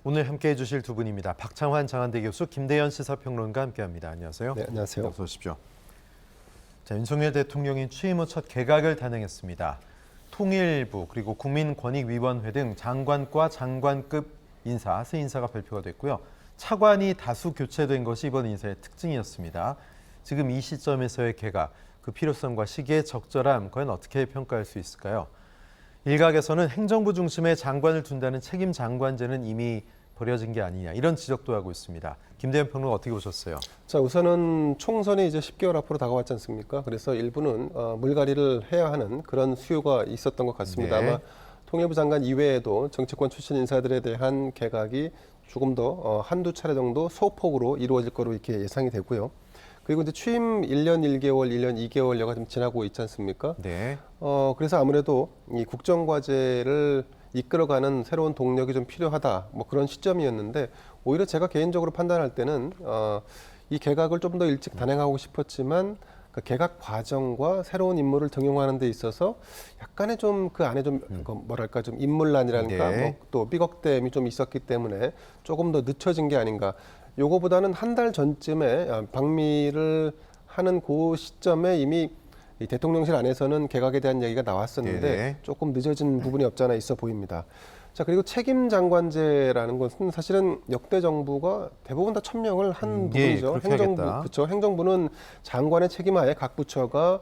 오늘 함께해 주실 두 분입니다. 박창환 장한대 교수, 김대현 시사평론가 함께합니다. 안녕하세요. 네, 안녕하세요. 어서 오십시오. 자, 윤석열 대통령이 취임 후 첫 개각을 단행했습니다. 통일부 그리고 국민권익위원회 등 장관과 장관급 인사, 새 인사가 발표가 됐고요. 차관이 다수 교체된 것이 이번 인사의 특징이었습니다. 지금 이 시점에서의 개각, 그 필요성과 시기의 적절함, 과연 어떻게 평가할 수 있을까요? 일각에서는 행정부 중심의 장관을 둔다는 책임 장관제는 이미 버려진 게 아니냐, 이런 지적도 하고 있습니다. 김대현 평론가 어떻게 보셨어요? 자, 우선은 총선이 이제 10개월 앞으로 다가왔지 않습니까? 그래서 일부는 물갈이를 해야 하는 그런 수요가 있었던 것 같습니다. 네. 아마 통일부 장관 이외에도 정치권 출신 인사들에 대한 개각이 조금 더 한두 차례 정도 소폭으로 이루어질 거로 이렇게 예상이 되고요. 그리고 이제 취임 1년 1개월, 1년 2개월여가 좀 지나고 있지 않습니까? 네. 그래서 아무래도 이 국정과제를 이끌어가는 새로운 동력이 좀 필요하다, 뭐 그런 시점이었는데, 오히려 제가 개인적으로 판단할 때는 이 개각을 좀 더 일찍 단행하고 싶었지만 그 개각 과정과 새로운 인물을 등용하는 데 있어서 약간의 좀 그 안에 좀 뭐랄까 좀 인물난이랄까, 네. 또 삐걱댐이 좀 있었기 때문에 조금 더 늦춰진 게 아닌가. 요거보다는 한 달 전쯤에 방미를 하는 그 시점에 이미 이 대통령실 안에서는 개각에 대한 얘기가 나왔었는데 네네. 조금 늦어진 부분이 없지 않아 있어 보입니다. 자, 그리고 책임 장관제라는 것은 사실은 역대 정부가 대부분 다 천명을 한 예, 부분이죠. 그렇게 행정부, 하겠다. 그렇죠. 행정부는 장관의 책임하에 각 부처가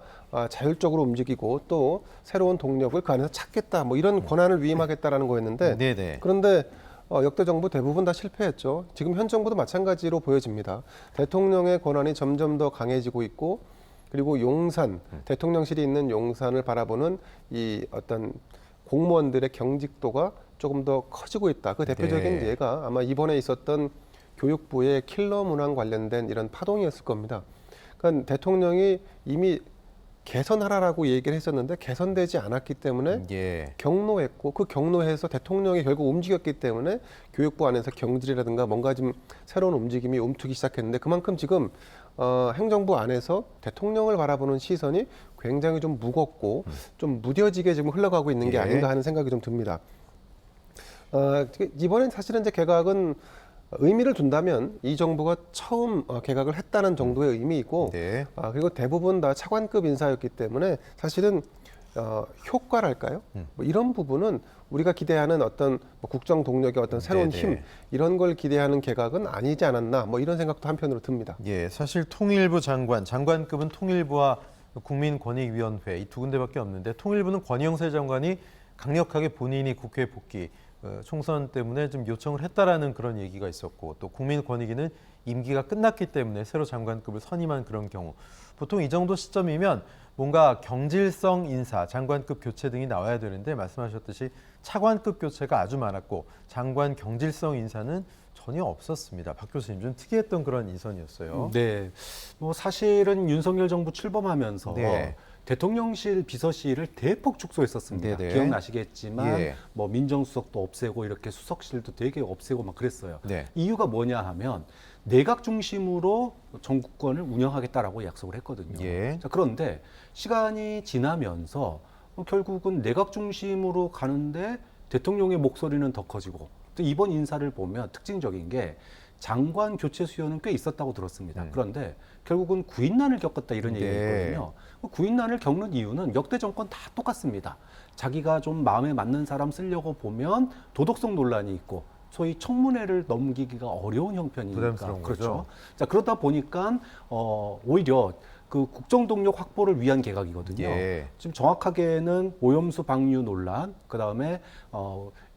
자율적으로 움직이고 또 새로운 동력을 그 안에서 찾겠다, 뭐 이런 권한을 위임하겠다라는 거였는데, 네네. 그런데 역대 정부 대부분 다 실패했죠. 지금 현 정부도 마찬가지로 보여집니다. 대통령의 권한이 점점 더 강해지고 있고, 그리고 용산, 대통령실이 있는 용산을 바라보는 이 어떤 공무원들의 경직도가 조금 더 커지고 있다. 그 대표적인 네. 예가 아마 이번에 있었던 교육부의 킬러 문항 관련된 이런 파동이었을 겁니다. 그러니까 대통령이 이미 개선하라라고 얘기를 했었는데 개선되지 않았기 때문에 예. 경로했고, 그 경로에서 대통령이 결국 움직였기 때문에 교육부 안에서 경질이라든가 뭔가 좀 새로운 움직임이 움트기 시작했는데, 그만큼 지금 행정부 안에서 대통령을 바라보는 시선이 굉장히 좀 무겁고 좀 무뎌지게 지금 흘러가고 있는 게 예. 아닌가 하는 생각이 좀 듭니다. 이번엔 사실은 이제 개각은 의미를 둔다면 이 정부가 처음 개각을 했다는 정도의 의미이고, 네. 그리고 대부분 다 차관급 인사였기 때문에 사실은 효과랄까요? 뭐 이런 부분은 우리가 기대하는 어떤 뭐 국정 동력의 어떤 새로운 네네. 힘, 이런 걸 기대하는 개각은 아니지 않았나, 뭐 이런 생각도 한편으로 듭니다. 예, 사실 통일부 장관, 장관급은 통일부와 국민권익위원회 이 두 군데밖에 없는데, 통일부는 권영세 장관이 강력하게 본인이 국회에 복귀, 총선 때문에 좀 요청을 했다라는 그런 얘기가 있었고, 또 국민권익위는 임기가 끝났기 때문에 새로 장관급을 선임한 그런 경우, 보통 이 정도 시점이면 뭔가 경질성 인사, 장관급 교체 등이 나와야 되는데, 말씀하셨듯이 차관급 교체가 아주 많았고 장관 경질성 인사는 전혀 없었습니다. 박 교수님, 좀 특이했던 그런 인선이었어요. 네, 뭐 사실은 윤석열 정부 출범하면서 네. 대통령실 비서실을 대폭 축소했었습니다. 네네. 기억나시겠지만 예. 뭐 민정수석도 없애고 이렇게 수석실도 되게 없애고 막 그랬어요. 네. 이유가 뭐냐 하면 내각 중심으로 정국권을 운영하겠다라고 약속을 했거든요. 예. 자, 그런데 시간이 지나면서 결국은 내각 중심으로 가는데 대통령의 목소리는 더 커지고, 또 이번 인사를 보면 특징적인 게 장관 교체 수요는 꽤 있었다고 들었습니다. 그런데 결국은 구인난을 겪었다, 이런 네. 얘기가 있거든요. 구인난을 겪는 이유는 역대 정권 다 똑같습니다. 자기가 좀 마음에 맞는 사람 쓰려고 보면 도덕성 논란이 있고, 소위 청문회를 넘기기가 어려운 형편이니까. 부담스러운 그렇죠. 거죠. 자, 그러다 보니까 오히려 그 국정 동력 확보를 위한 개각이거든요. 예. 지금 정확하게는 오염수 방류 논란, 그 다음에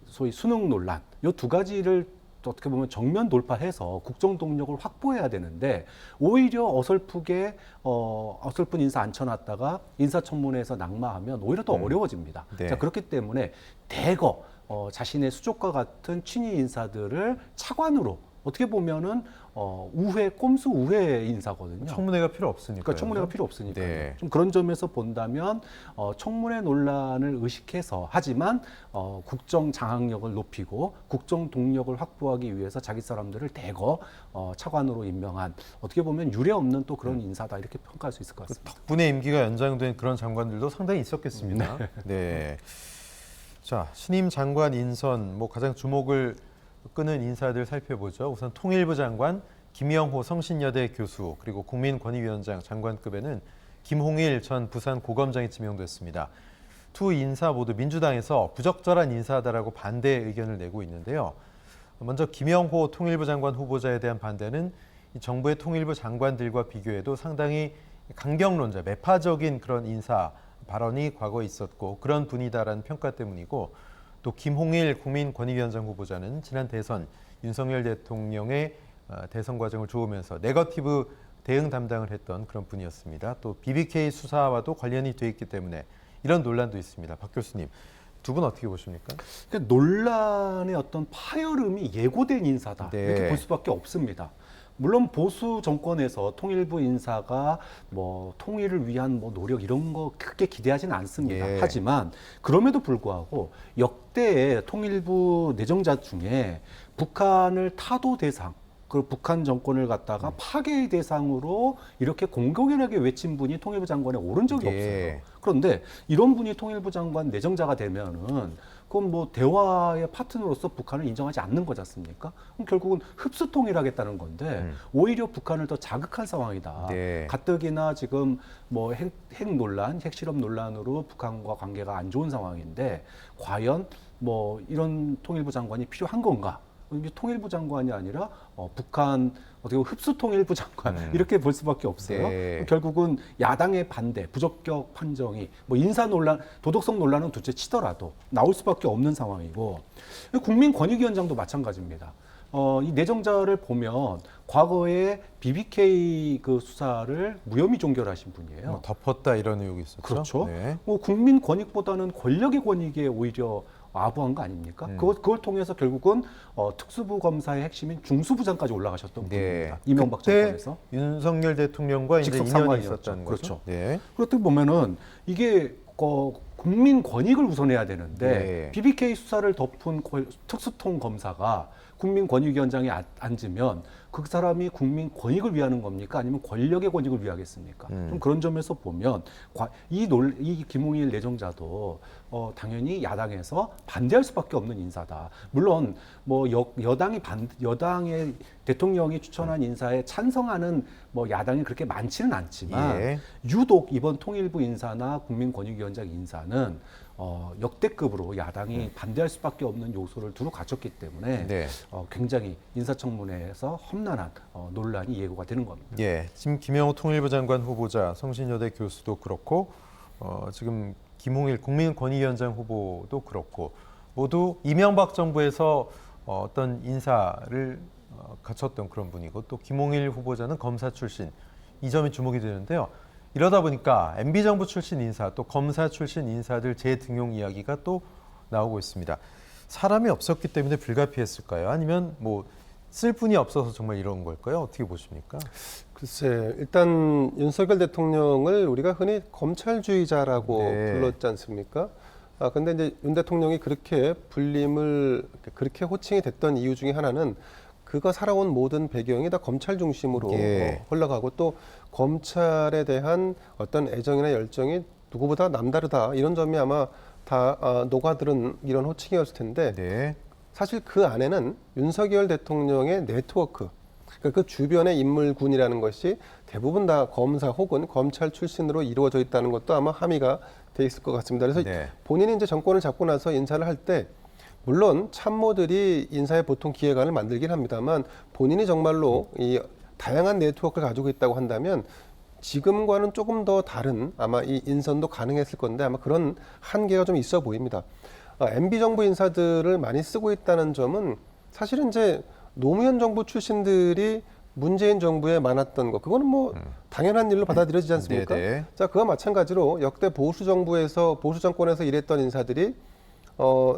소위 수능 논란, 이 두 가지를 어떻게 보면 정면 돌파해서 국정 동력을 확보해야 되는데, 오히려 어설프게 어설픈 인사 앉혀놨다가 인사청문회에서 낙마하면 오히려 더 어려워집니다. 네. 자, 그렇기 때문에 대거 자신의 수족과 같은 친위 인사들을 차관으로, 어떻게 보면은 우회, 꼼수 우회 인사거든요. 청문회가 필요 없으니까. 그러니까 청문회가 필요 없으니까요. 네. 좀 그런 점에서 본다면 청문회 논란을 의식해서, 하지만 국정 장악력을 높이고 국정 동력을 확보하기 위해서 자기 사람들을 대거 차관으로 임명한, 어떻게 보면 유례 없는 또 그런 인사다, 이렇게 평가할 수 있을 것 같습니다. 덕분에 임기가 연장된 그런 장관들도 상당히 있었겠습니다. 네. 자, 신임 장관 인선, 뭐 가장 주목을 끄는 인사들 살펴보죠. 우선 통일부 장관 김영호 성신여대 교수 그리고 국민권익위원장 장관급에는 김홍일 전 부산 고검장이 지명됐습니다. 두 인사 모두 민주당에서 부적절한 인사다라고 반대 의견을 내고 있는데요. 먼저 김영호 통일부 장관 후보자에 대한 반대는 정부의 통일부 장관들과 비교해도 상당히 강경론자, 매파적인 그런 인사 발언이 과거에 있었고 그런 분이다라는 평가 때문이고 또 김홍일 국민권익위원장 후보자는 지난 대선 윤석열 대통령의 대선 과정을 도우면서 네거티브 대응 담당을 했던 그런 분이었습니다. 또 BBK 수사와도 관련이 돼 있기 때문에 이런 논란도 있습니다. 박 교수님, 두 분 어떻게 보십니까? 그러니까 논란의 어떤 파열음이 예고된 인사다. 네. 이렇게 볼 수밖에 없습니다. 물론 보수 정권에서 통일부 인사가 뭐 통일을 위한 뭐 노력 이런 거 크게 기대하지는 않습니다. 예. 하지만 그럼에도 불구하고 역대의 통일부 내정자 중에 북한을 타도 대상, 그 북한 정권을 갖다가 파괴의 대상으로 이렇게 공공연하게 외친 분이 통일부 장관에 오른 적이 예. 없어요. 그런데 이런 분이 통일부 장관 내정자가 되면은 그건 뭐 대화의 파트너로서 북한을 인정하지 않는 거지 않습니까? 그럼 결국은 흡수 통일하겠다는 건데 오히려 북한을 더 자극한 상황이다. 네. 가뜩이나 지금 뭐 핵 논란, 핵실험 논란으로 북한과 관계가 안 좋은 상황인데 과연 뭐 이런 통일부 장관이 필요한 건가? 이게 통일부 장관이 아니라 북한 어떻게 보면 흡수 통일부 장관 이렇게 볼 수밖에 없어요. 네. 결국은 야당의 반대, 부적격 판정이 뭐 인사 논란, 도덕성 논란은 둘째 치더라도 나올 수밖에 없는 상황이고 국민권익위원장도 마찬가지입니다. 이 내정자를 보면 과거에 BBK 그 수사를 무혐의 종결하신 분이에요. 뭐 덮었다 이런 의혹이 있었죠. 그렇죠. 네. 국민 권익보다는 권력의 권익에 오히려 아부한 거 아닙니까? 그걸 통해서 결국은 특수부 검사의 핵심인 중수부장까지 올라가셨던 분입니다. 이명박 그때 정권에서. 윤석열 대통령과 이제 직속 인연이 상관이었죠. 있었다는 그렇죠. 거죠. 네. 그렇게 보면은 이게 국민 권익을 우선해야 되는데 네. BBK 수사를 덮은 특수통 검사가 국민권익위원장에 앉으면 그 사람이 국민 권익을 위하는 겁니까? 아니면 권력의 권익을 위하겠습니까? 좀 그런 점에서 보면 이 김홍일 내정자도 당연히 야당에서 반대할 수밖에 없는 인사다. 물론 뭐 여당의 대통령이 추천한 인사에 찬성하는 뭐 야당이 그렇게 많지는 않지만 예. 유독 이번 통일부 인사나 국민권익위원장 인사는 역대급으로 야당이 반대할 수밖에 없는 요소를 두루 갖췄기 때문에 네. 굉장히 인사청문회에서 험난한 논란이 예고가 되는 겁니다. 예, 지금 김영호 통일부 장관 후보자, 성신여대 교수도 그렇고 지금 김홍일 국민권익위원장 후보도 그렇고 모두 이명박 정부에서 어떤 인사를 갖췄던 그런 분이고 또 김홍일 후보자는 검사 출신, 이 점이 주목이 되는데요. 이러다 보니까 MB정부 출신 인사 또 검사 출신 인사들 재등용 이야기가 또 나오고 있습니다. 사람이 없었기 때문에 불가피했을까요? 아니면 뭐 쓸 분이 없어서 정말 이런 걸까요? 어떻게 보십니까? 글쎄, 일단 윤석열 대통령을 우리가 흔히 검찰주의자라고 네. 불렀지 않습니까? 근데 이제 윤 대통령이 그렇게 그렇게 호칭이 됐던 이유 중에 하나는 그가 살아온 모든 배경이 다 검찰 중심으로 예. 흘러가고 또 검찰에 대한 어떤 애정이나 열정이 누구보다 남다르다 이런 점이 아마 다 녹아들은 이런 호칭이었을 텐데 네. 사실 그 안에는 윤석열 대통령의 네트워크, 그러니까 그 주변의 인물군이라는 것이 대부분 다 검사 혹은 검찰 출신으로 이루어져 있다는 것도 아마 함의가 돼 있을 것 같습니다. 그래서 네. 본인이 이제 정권을 잡고 나서 인사를 할 때 물론 참모들이 인사에 보통 기획안을 만들긴 합니다만 본인이 정말로 이 다양한 네트워크를 가지고 있다고 한다면 지금과는 조금 더 다른 아마 이 인선도 가능했을 건데 아마 그런 한계가 좀 있어 보입니다. MB 정부 인사들을 많이 쓰고 있다는 점은 사실은 이제 노무현 정부 출신들이 문재인 정부에 많았던 거 그거는 뭐 당연한 일로 받아들여지지 않습니까? 네네. 자, 그와 마찬가지로 역대 보수 정권에서 일했던 인사들이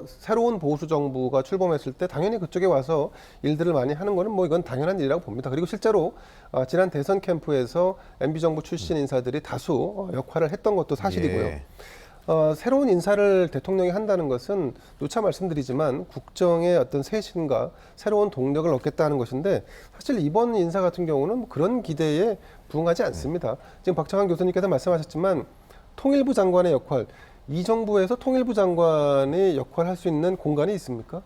새로운 보수 정부가 출범했을 때 당연히 그쪽에 와서 일들을 많이 하는 거는 뭐 이건 당연한 일이라고 봅니다. 그리고 실제로 지난 대선 캠프에서 MB 정부 출신 인사들이 다수 역할을 했던 것도 사실이고요. 예. 새로운 인사를 대통령이 한다는 것은 누차 말씀드리지만 국정의 어떤 쇄신과 새로운 동력을 얻겠다는 것인데 사실 이번 인사 같은 경우는 그런 기대에 부응하지 않습니다. 지금 박창환 교수님께서 말씀하셨지만 통일부 장관의 역할, 이 정부에서 통일부 장관의 역할을 할 수 있는 공간이 있습니까?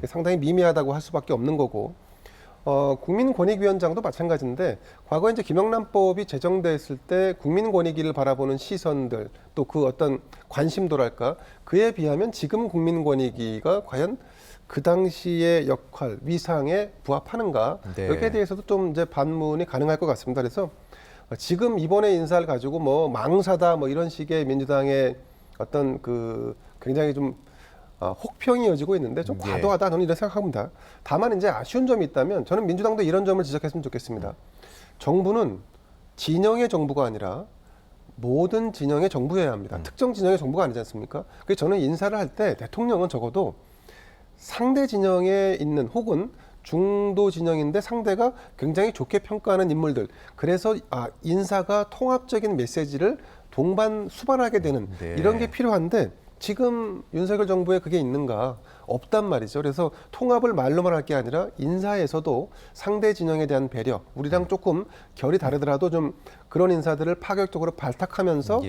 상당히 미미하다고 할 수밖에 없는 거고 국민권익위원장도 마찬가지인데 과거에 이제 김영란법이 제정됐을 때 국민권익위를 바라보는 시선들 또 그 어떤 관심도랄까 그에 비하면 지금 국민권익위가 과연 그 당시의 역할 위상에 부합하는가 네. 여기에 대해서도 좀 이제 반문이 가능할 것 같습니다. 그래서 지금 이번에 인사를 가지고 뭐 망사다 뭐 이런 식의 민주당의 어떤 그 굉장히 좀 혹평이 이어지고 있는데 좀 과도하다 저는 이런 생각합니다. 다만 이제 아쉬운 점이 있다면 저는 민주당도 이런 점을 지적했으면 좋겠습니다. 정부는 진영의 정부가 아니라 모든 진영의 정부여야 합니다. 특정 진영의 정부가 아니지 않습니까? 그래서 저는 인사를 할 때 대통령은 적어도 상대 진영에 있는 혹은 중도 진영인데 상대가 굉장히 좋게 평가하는 인물들. 그래서 인사가 통합적인 메시지를 동반 수반하게 되는 네. 이런 게 필요한데 지금 윤석열 정부에 그게 있는가? 없단 말이죠. 그래서 통합을 말로만 할 게 아니라 인사에서도 상대 진영에 대한 배려, 우리랑 조금 결이 다르더라도 좀 그런 인사들을 파격적으로 발탁하면서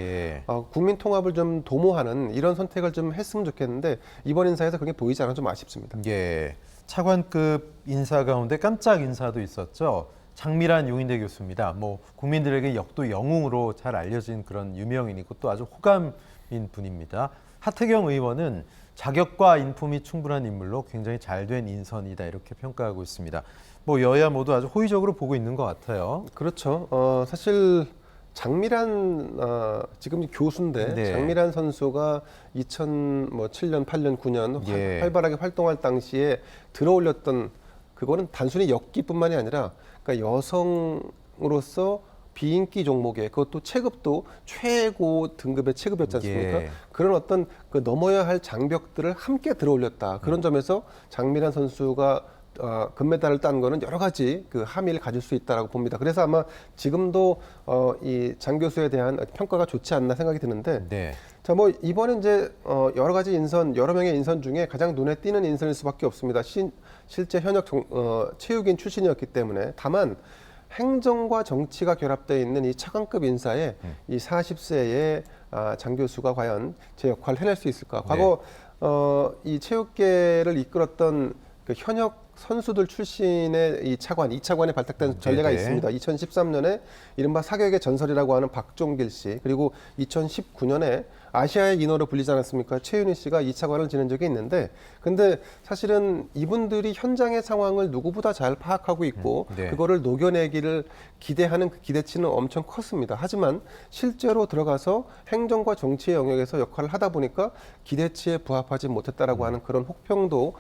국민 통합을 좀 도모하는 이런 선택을 좀 했으면 좋겠는데 이번 인사에서 그게 보이지 않아 좀 아쉽습니다. 예. 차관급 인사 가운데 깜짝 인사도 있었죠. 장미란 용인대 교수입니다. 뭐 국민들에게 역도 영웅으로 잘 알려진 그런 유명인이고 또 아주 호감인 분입니다. 하태경 의원은 자격과 인품이 충분한 인물로 굉장히 잘된 인선이다 이렇게 평가하고 있습니다. 뭐 여야 모두 아주 호의적으로 보고 있는 것 같아요. 그렇죠. 사실 장미란 지금 교수인데 네. 장미란 선수가 2007년, 8년, 9년 예. 활발하게 활동할 당시에 들어올렸던 그거는 단순히 역기뿐만이 아니라 그러니까 여성으로서 비인기 종목에 그것도 체급도 최고 등급의 체급이었지 않습니까? 예. 그런 어떤 그 넘어야 할 장벽들을 함께 들어올렸다. 그런 점에서 장미란 선수가 금메달을 딴 거는 여러 가지 그 함의를 가질 수 있다라고 봅니다. 그래서 아마 지금도 이 장 교수에 대한 평가가 좋지 않나 생각이 드는데, 네. 자, 뭐 이번에 이제 여러 가지 인선, 여러 명의 인선 중에 가장 눈에 띄는 인선일 수밖에 없습니다. 실제 현역 체육인 출신이었기 때문에 다만 행정과 정치가 결합되어 있는 이 차관급 인사에 이 40세의 장 교수가 과연 제 역할을 해낼 수 있을까? 과거 이 체육계를 이끌었던 그 현역 선수들 출신의 이 차관, 이 차관에 발탁된 전례가 있습니다. 2013년에 이른바 사격의 전설이라고 하는 박종길 씨, 그리고 2019년에 아시아의 인어로 불리지 않았습니까? 최윤희 씨가 이 차관을 지낸 적이 있는데, 근데 사실은 이분들이 현장의 상황을 누구보다 잘 파악하고 있고, 그거를 녹여내기를 기대하는 그 기대치는 엄청 컸습니다. 하지만 실제로 들어가서 행정과 정치의 영역에서 역할을 하다 보니까 기대치에 부합하지 못했다라고 하는 그런 혹평도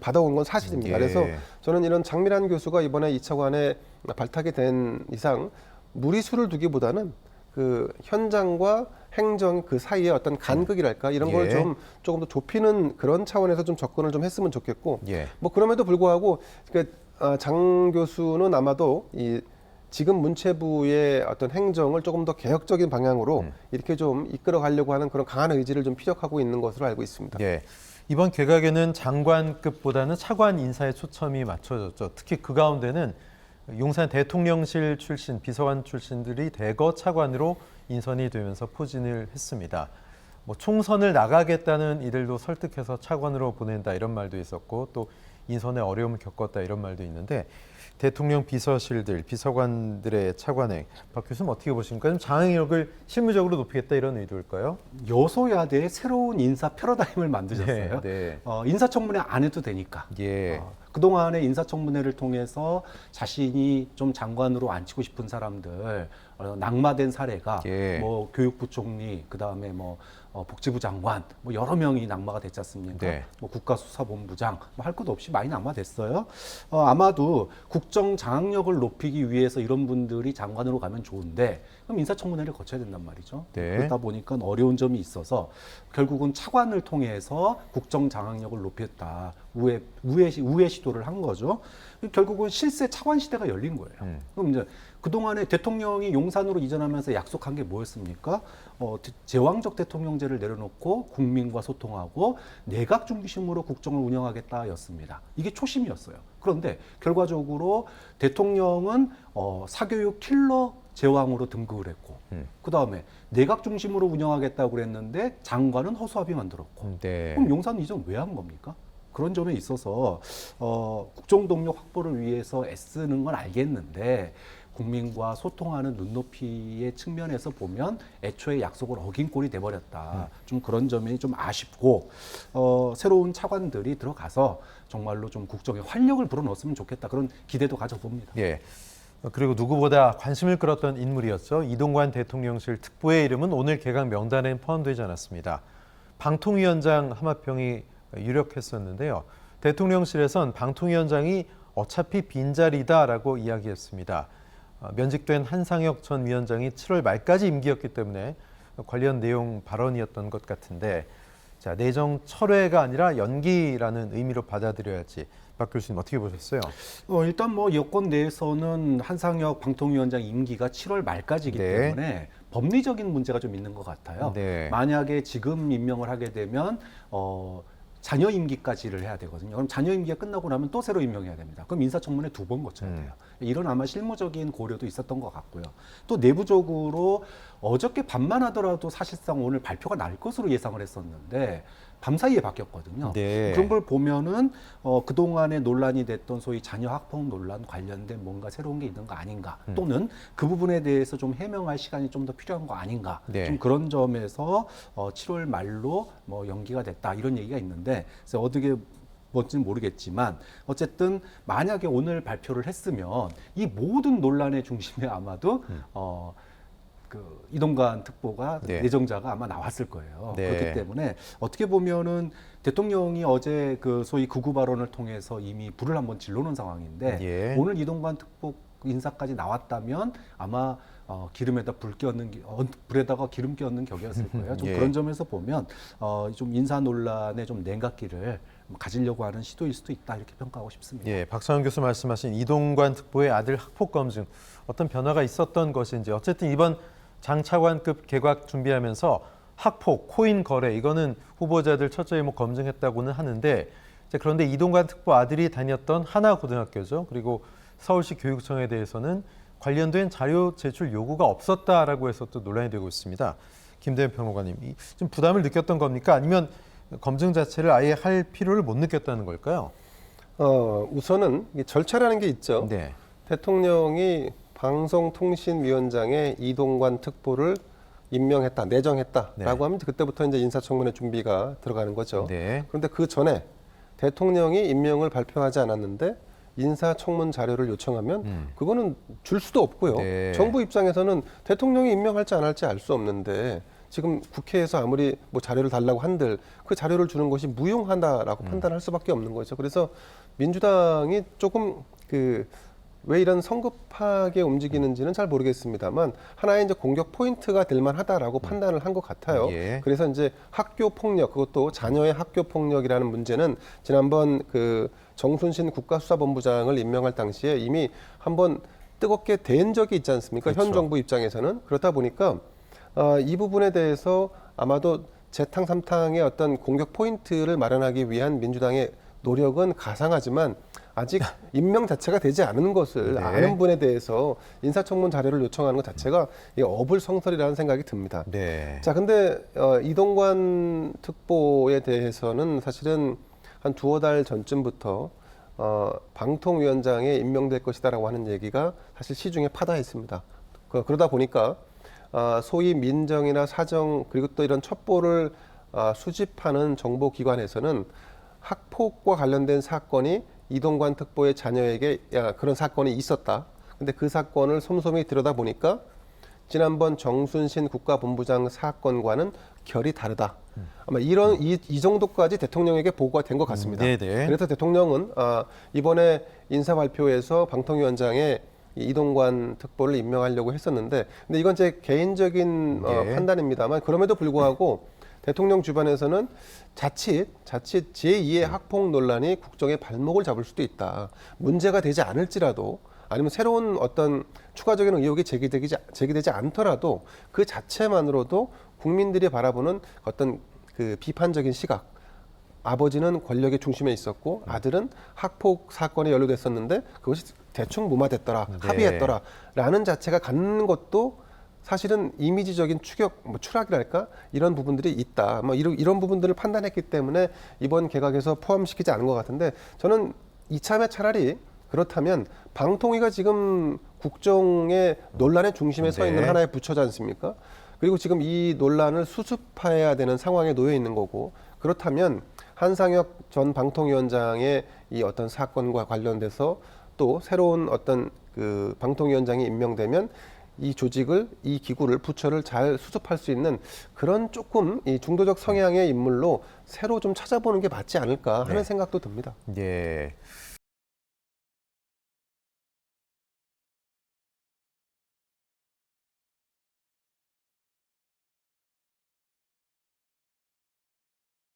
받아온 건 사실입니다. 그래서 저는 이런 장미란 교수가 이번에 이 차관에 발탁이 된 이상 무리수를 두기보다는 그 현장과 행정 그 사이에 어떤 간극이랄까 이런 걸 좀 조금 더 좁히는 그런 차원에서 좀 접근을 좀 했으면 좋겠고 뭐 그럼에도 불구하고 장 교수는 아마도 이 지금 문체부의 어떤 행정을 조금 더 개혁적인 방향으로 이렇게 좀 이끌어 가려고 하는 그런 강한 의지를 좀 피력하고 있는 것으로 알고 있습니다. 이번 개각에는 장관급보다는 차관 인사에 초점이 맞춰졌죠. 특히 그 가운데는 용산 대통령실 출신, 비서관 출신들이 대거 차관으로 인선이 되면서 포진을 했습니다. 뭐 총선을 나가겠다는 이들도 설득해서 차관으로 보낸다 이런 말도 있었고 또 인선에 어려움을 겪었다 이런 말도 있는데 대통령 비서실들, 비서관들의 차관행, 박 교수님 어떻게 보십니까? 좀 장악력을 실무적으로 높이겠다 이런 의도일까요? 여소야대의 새로운 인사 패러다임을 만드셨어요. 인사청문회 안 해도 되니까. 그동안의 인사청문회를 통해서 자신이 좀 장관으로 앉히고 싶은 사람들 낙마된 사례가 뭐 교육부 총리, 그다음에 뭐 복지부 장관, 뭐 여러 명이 낙마가 됐지 않습니까? 뭐 국가수사본부장, 뭐 할 것도 없이 많이 낙마됐어요. 아마도 국정 장악력을 높이기 위해서 이런 분들이 장관으로 가면 좋은데 그럼 인사청문회를 거쳐야 된단 말이죠. 그렇다 보니까 어려운 점이 있어서 결국은 차관을 통해서 국정 장악력을 높였다. 우회 시도를 한 거죠. 결국은 실세 차관 시대가 열린 거예요. 그럼 이제 그동안에 대통령이 용산으로 이전하면서 약속한 게 뭐였습니까? 제왕적 대통령제를 내려놓고 국민과 소통하고 내각 중심으로 국정을 운영하겠다였습니다. 이게 초심이었어요. 그런데 결과적으로 대통령은 사교육 킬러 제왕으로 등극을 했고 그다음에 내각 중심으로 운영하겠다고 그랬는데 장관은 허수아비 만들었고 그럼 용산 이전 왜 한 겁니까? 그런 점에 있어서 국정 동력 확보를 위해서 애쓰는 건 알겠는데 국민과 소통하는 눈높이의 측면에서 보면 애초에 약속을 어긴 꼴이 돼버렸다. 좀 그런 점이 좀 아쉽고 새로운 차관들이 들어가서 정말로 좀 국정에 활력을 불어넣었으면 좋겠다. 그런 기대도 가져봅니다. 예. 그리고 누구보다 관심을 끌었던 인물이었죠. 이동관 대통령실 특보의 이름은 오늘 개각 명단에 포함되지 않았습니다. 방통위원장 하마평이 유력했었는데요. 대통령실에선 방통위원장이 어차피 빈자리다라고 이야기했습니다. 면직된 한상혁 전 위원장이 7월 말까지 임기였기 때문에 관련 내용 발언이었던 것 같은데, 자, 내정 철회가 아니라 연기라는 의미로 받아들여야 할지 박 교수님 어떻게 보셨어요? 일단 뭐 여권 내에서는 한상혁 방통위원장 임기가 7월 말까지이기 네. 때문에 법리적인 문제가 좀 있는 것 같아요. 네. 만약에 지금 임명을 하게 되면 자녀 임기까지를 해야 되거든요. 그럼 자녀 임기가 끝나고 나면 또 새로 임명해야 됩니다. 그럼 인사청문회 2번 거쳐야 돼요. 이런 아마 실무적인 고려도 있었던 것 같고요. 또 내부적으로 어저께 밤만 하더라도 사실상 오늘 발표가 날 것으로 예상을 했었는데 밤사이에 바뀌었거든요. 네. 그런 걸 보면은 그동안에 논란이 됐던 소위 자녀 학폭 논란 관련된 뭔가 새로운 게 있는 거 아닌가, 또는 그 부분에 대해서 좀 해명할 시간이 좀 더 필요한 거 아닌가, 네. 좀 그런 점에서 7월 말로 뭐 연기가 됐다 이런 얘기가 있는데, 그래서 어떻게 뭔지는 모르겠지만 어쨌든 만약에 오늘 발표를 했으면 이 모든 논란의 중심에 아마도 그 이동관 특보가 네. 내정자가 아마 나왔을 거예요. 네. 그렇기 때문에 어떻게 보면은 대통령이 어제 그 소위 극우 발언을 통해서 이미 불을 한번 질러놓은 상황인데, 예. 오늘 이동관 특보 인사까지 나왔다면 아마 기름에다 불에다가 기름 끼얹는 격이었을 거예요. 좀 예. 그런 점에서 보면 좀 인사 논란의 좀 냉각기를 가지려고 하는 시도일 수도 있다, 이렇게 평가하고 싶습니다. 예, 박상원 교수 말씀하신 이동관 특보의 아들 학폭 검증 어떤 변화가 있었던 것인지, 어쨌든 이번 장차관급 개각 준비하면서 학폭, 코인 거래 이거는 후보자들 첫째 이목 검증했다고는 하는데, 그런데 이동관 특보 아들이 다녔던 하나고등학교죠. 그리고 서울시 교육청에 대해서는 관련된 자료 제출 요구가 없었다라고 해서 또 논란이 되고 있습니다. 김대현 평론가님, 좀 부담을 느꼈던 겁니까? 아니면 검증 자체를 아예 할 필요를 못 느꼈다는 걸까요? 우선은 이 절차라는 게 있죠. 네. 대통령이 방송통신위원장의 이동관 특보를 임명했다, 내정했다라고 네. 하면 그때부터 이제 인사청문회 준비가 들어가는 거죠. 네. 그런데 그 전에 대통령이 임명을 발표하지 않았는데 인사청문 자료를 요청하면 그거는 줄 수도 없고요. 네. 정부 입장에서는 대통령이 임명할지 안 할지 알 수 없는데 지금 국회에서 아무리 뭐 자료를 달라고 한들 그 자료를 주는 것이 무용하다라고 판단할 수밖에 없는 거죠. 그래서 민주당이 조금 왜 이런 성급하게 움직이는지는 잘 모르겠습니다만 하나의 이제 공격 포인트가 될 만하다라고 판단을 한 것 같아요. 예. 그래서 이제 학교 폭력, 그것도 자녀의 학교 폭력이라는 문제는 지난번 그 정순신 국가수사본부장을 임명할 당시에 이미 한번 뜨겁게 된 적이 있지 않습니까? 그렇죠. 현 정부 입장에서는. 그렇다 보니까 이 부분에 대해서 아마도 재탕 삼탕의 어떤 공격 포인트를 마련하기 위한 민주당의 노력은 가상하지만 아직 임명 자체가 되지 않은 것을 네. 아는 분에 대해서 인사청문 자료를 요청하는 것 자체가 어불성설이라는 생각이 듭니다. 네. 자, 근데 이동관 특보에 대해서는 사실은 한 두어 달 전쯤부터 방통위원장에 임명될 것이다라고 하는 얘기가 사실 시중에 파다했습니다. 그러다 보니까 소위 민정이나 사정 그리고 또 이런 첩보를 수집하는 정보기관에서는 학폭과 관련된 사건이 이동관 특보의 자녀에게 그런 사건이 있었다. 근데 그 사건을 솜솜히 들여다보니까 지난번 정순신 국가본부장 사건과는 결이 다르다. 아마 이 정도까지 대통령에게 보고가 된 것 같습니다. 네네. 그래서 대통령은 이번에 인사 발표에서 방통위원장에 이동관 특보를 임명하려고 했었는데, 근데 이건 제 개인적인 네. 판단입니다만 그럼에도 불구하고 대통령 주변에서는 자칫 제2의 학폭 논란이 국정의 발목을 잡을 수도 있다. 문제가 되지 않을지라도 아니면 새로운 어떤 추가적인 의혹이 제기되지 않더라도 그 자체만으로도 국민들이 바라보는 어떤 그 비판적인 시각, 아버지는 권력의 중심에 있었고 아들은 학폭 사건에 연루됐었는데 그것이 대충 무마됐더라, 네. 합의했더라라는 자체가 갖는 것도 사실은 이미지적인 추격, 뭐 추락이랄까 이런 부분들이 있다. 뭐 이런 부분들을 판단했기 때문에 이번 개각에서 포함시키지 않은 것 같은데 저는 이참에 차라리 그렇다면 방통위가 지금 국정의 논란의 중심에 서 있는 네. 하나의 부처지 않습니까? 그리고 지금 이 논란을 수습해야 되는 상황에 놓여 있는 거고 그렇다면 한상혁 전 방통위원장의 이 어떤 사건과 관련돼서 또 새로운 어떤 그 방통위원장이 임명되면 이 조직을, 이 기구를, 부처를 잘 수습할 수 있는 그런 조금 이 중도적 성향의 인물로 새로 좀 찾아보는 게 맞지 않을까 하는 네. 생각도 듭니다. 예.